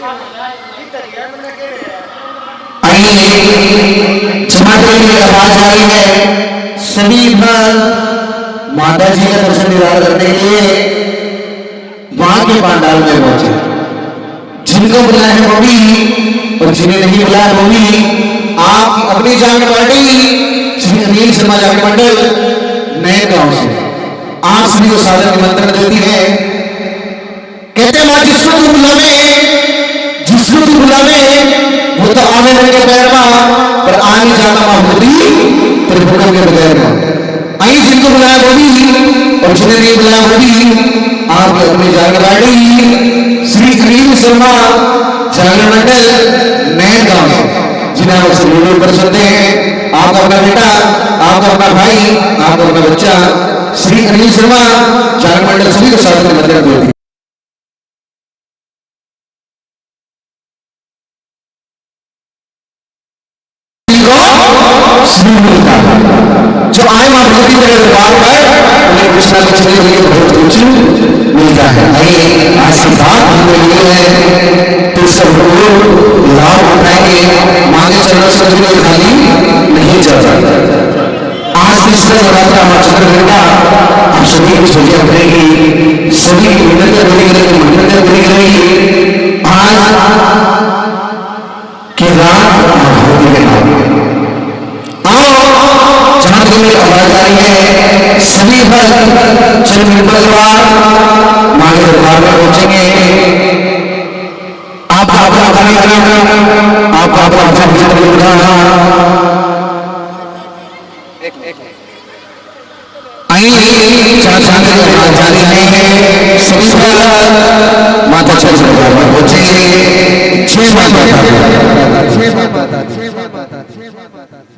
आइए समाधि की आवाज आ रही है, सभी भक्त माता जी का दर्शन दीदार करने के लिए वहां के पंडाल में पहुंचे। जिनको बुलाया है वो भी और जिन्हें नहीं बुलाया वो भी। आप अपनी जागरण पार्टी श्री अनिल शर्मा जागरण मंडल नए गांव से आप सभी को सादर निमंत्रण देती है। कहते मां जिसको तू बुलावे, जिसको तू बुलावे वो तो आवे रंगे पैरवा, पर आनी जाना मां होती तेरे हुक्म के बगैर मां। आई जिनको बुलाया वो भी और जिन्हें नहीं बुलाया वो भी। आप अपनी जागरण पार्टी श्री अनिल शर्मा जागरण मंडल नए गांव से जिन्हें आप वीडियो पर सुनते हैं। आपका अपना बेटा, आपका अपना भाई, आपका अपना बच्चा श्री अनिल शर्मा जागरण मंडल सभी को साथ में मंदिर देती जो आए मां भगवती के दरबार पर उन्हें कृष्णा कृष्ण के लिए बहुत कुछ मिलता है। आइए आशीर्वाद हमने लिए हैं तो सब लोग लाभ उठाएंगे। मांगे चरणों से कोई खाली नहीं चलता। आज तीसरा नवरात्रा मां चंद्रघंटा आप सभी की छुट्टियां करेगी, सभी की मन्नतें पूरी करेगी, मन्नतें पूरी करेगी। आज की रात भगवती के नाम में आवाज आई है। सभी भक्त चंद्र परिवार मां के दरबार में पहुंचेंगे। आप अपना कार्यक्रम आप आइए जारी है। सभी भक्त माता चंद्र दरबार में पहुंचेंगे। जय माता दी, जय माता दी, जय माता दी, जय माता दी।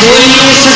बोलिए